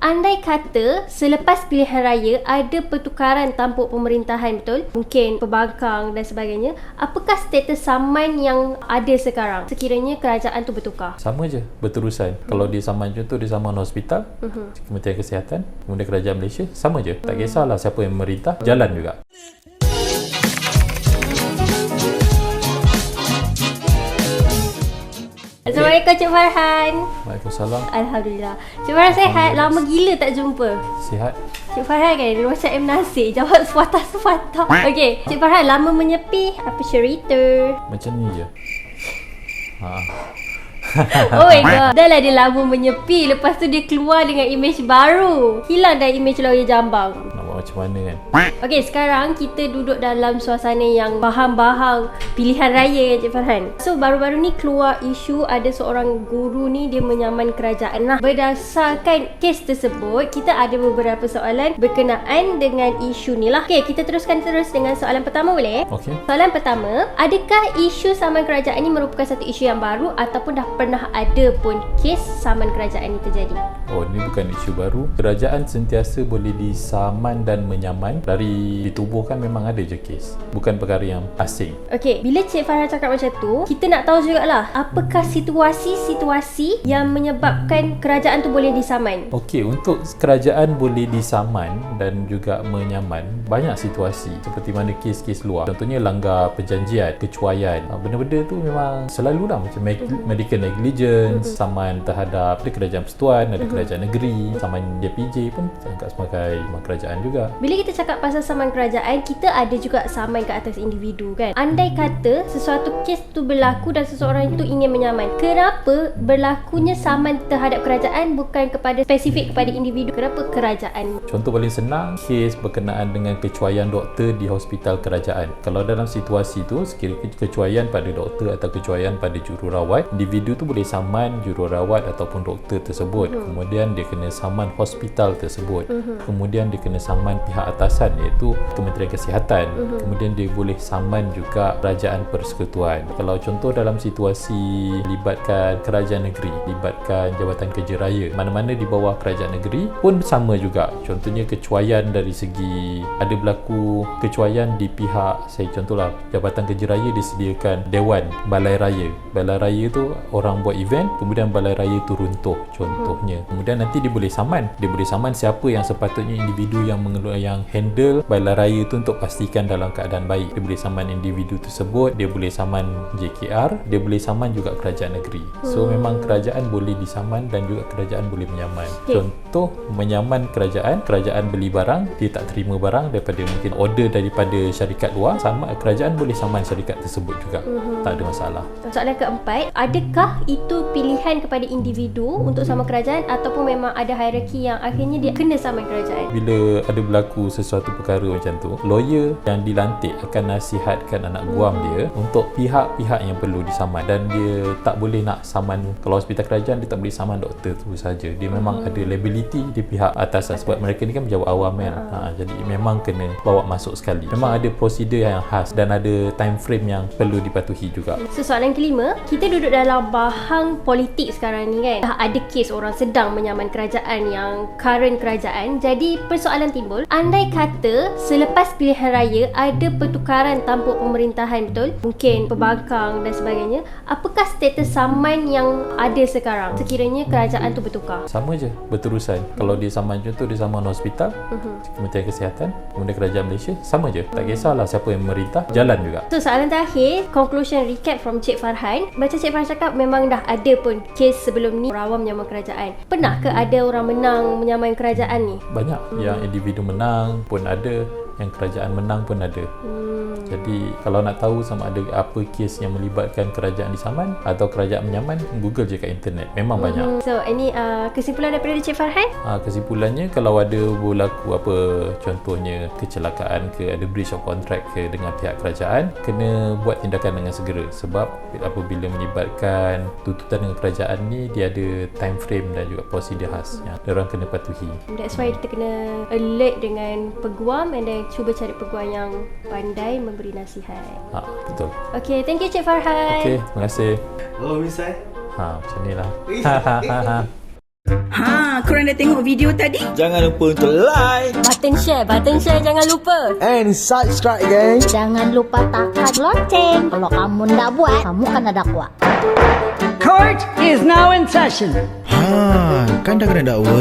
Andai kata selepas pilihan raya ada pertukaran tampuk pemerintahan, betul? Mungkin pembangkang dan sebagainya. Apakah status saman yang ada sekarang sekiranya kerajaan tu bertukar? Sama je, berterusan. Kalau dia saman contoh, dia saman hospital, Kementerian Kesihatan, kemudian Kerajaan Malaysia, sama je. Tak kisahlah siapa yang memerintah, jalan juga. Assalamualaikum Cik Farhan. Waalaikumsalam. Alhamdulillah. Cik Farhan sihat? Lama gila tak jumpa. Sihat? Cik Farhan kan dia macam M. Nasir, jawab sepatah-sepatah. Okey, Cik Farhan lama menyepi, apa cerita? Macam ni je. Oh my god. Dah lah dia lama menyepi, lepas tu dia keluar dengan imej baru. Hilang dah imej lawyer Jambang. Nak buat macam mana kan? Okey, sekarang kita duduk dalam suasana yang bahang-bahang pilihan raya kan Cik Farhan. So baru-baru ni keluar isu ada seorang guru ni dia menyaman kerajaan. Nah, berdasarkan kes tersebut, kita ada beberapa soalan berkenaan dengan isu ni lah. Okey, kita teruskan dengan soalan pertama boleh? Okey. Soalan pertama, adakah isu saman kerajaan ni merupakan satu isu yang baru ataupun dah pernah ada pun kes saman kerajaan ni terjadi? Oh, ni bukan isu baru. Kerajaan sentiasa boleh disaman dan menyaman. Dari ditubuhkan memang ada je kes. Bukan perkara yang asing. Okey, bila Cik Farhan cakap macam tu, kita nak tahu jugalah apakah situasi-situasi yang menyebabkan kerajaan tu boleh disaman. Okey, untuk kerajaan boleh disaman dan juga menyaman, banyak situasi seperti mana kes-kes luar. Contohnya langgar perjanjian, kecuaian. Benda-benda tu memang selalulah macam medical negligence, saman terhadap ada kerajaan persekutuan, ada kerajaan negeri, saman JPJ pun anggap sebagai kerajaan juga. Bila kita cakap pasal saman kerajaan, kita ada juga saman ke atas individu kan. Andai kata sesuatu kes tu berlaku dan seseorang itu ingin menyaman, kenapa berlakunya saman terhadap kerajaan bukan kepada spesifik kepada individu? Kenapa kerajaan? Contoh paling senang, kes berkenaan dengan kecuaian doktor di hospital kerajaan. Kalau dalam situasi tu, sekiranya kecuaian pada doktor atau kecuaian pada jururawat, individu tu boleh saman jururawat ataupun doktor tersebut. Kemudian dia kena saman hospital tersebut. Kemudian dia kena saman pihak atasan iaitu Kementerian Kesihatan. Kemudian dia boleh saman juga kerajaan persekutuan. Kalau contoh dalam situasi libatkan kerajaan negeri, libatkan Jabatan Kerja Raya, mana-mana di bawah kerajaan negeri pun sama juga. Contohnya kecuaian dari segi ada berlaku kecuaian di pihak, saya contohlah Jabatan Kerja Raya disediakan Dewan Balai Raya. Balai Raya tu orang buat event, kemudian Balai Raya tu runtuh contohnya. Kemudian nanti dia boleh saman. Dia boleh saman siapa yang sepatutnya individu yang handle Balai Raya tu untuk pastikan dalam keadaan baik. Dia boleh saman individu tersebut, dia boleh saman JKR, dia boleh saman juga kerajaan negeri. So memang kerajaan boleh disaman dan juga kerajaan boleh menyaman. Contoh menyaman kerajaan beli barang, dia tak terima barang daripada mungkin order daripada syarikat luar, sama kerajaan boleh saman syarikat tersebut juga. Tak ada masalah. Soalan keempat, adakah itu pilihan kepada individu untuk sama kerajaan ataupun memang ada hierarki yang akhirnya dia kena saman kerajaan? Bila ada berlaku sesuatu perkara macam tu, lawyer yang dilantik akan nasihatkan anak guam dia untuk pihak-pihak yang perlu disaman, dan dia tak boleh nak saman. Kalau hospital kerajaan, dia tak boleh saman doktor tu saja. Dia memang ada liability di pihak atasan sebab mereka ni kan pejabat awam kan. Jadi memang kena bawa masuk sekali. Memang ada prosedur yang khas dan ada time frame yang perlu dipatuhi juga. So, soalan kelima, kita duduk dalam bahang politik sekarang ni kan. Dah ada kes orang sedang menyaman kerajaan yang current kerajaan. Jadi persoalan timbul, andai kata selepas pilihan raya ada pertukaran tampuk pemerintahan, betul? Mungkin pembangkang dan sebagainya. Apakah status saman yang ada sekarang sekiranya kerajaan tu bertukar? Sama je, berterusan. Kalau dia saman contoh, dia saman hospital, Kementerian Kesihatan, kemudian Kerajaan Malaysia, sama je. Tak kisahlah siapa yang memerintah, jalan juga. So soalan terakhir, conclusion recap from Cik Farhan. Macam Cik Farhan cakap, memang dah ada pun kes sebelum ni orang awam menyamai kerajaan. Pernah ke ada orang menang menyamai kerajaan ni? Banyak. Yang individu menang pun ada, yang kerajaan menang pun ada. Jadi kalau nak tahu sama ada apa kes yang melibatkan kerajaan disaman atau kerajaan menyaman, Google je kat internet. Memang banyak. So ini kesimpulan daripada Cik Farhan? Kesimpulannya, kalau ada berlaku apa, contohnya kecelakaan ke, ada breach of contract ke dengan pihak kerajaan, kena buat tindakan dengan segera. Sebab apabila melibatkan tuntutan dengan kerajaan ni, dia ada time frame dan juga prosedur khas yang diorang kena patuhi. That's why kita kena alert dengan peguam and then cuba cari peguam yang pandai memberi nasihat. Betul. Okay, thank you Cik Farhan. Okay, terima kasih. Hello, Miss Sai. Macam ni lah. Korang dah tengok video tadi? Jangan lupa untuk like Button share jangan lupa. and subscribe, guys. Jangan lupa tekan lonceng. Kalau kamu ndak buat, kamu kena dakwa. Court is now in session. Kan dah kena dakwa.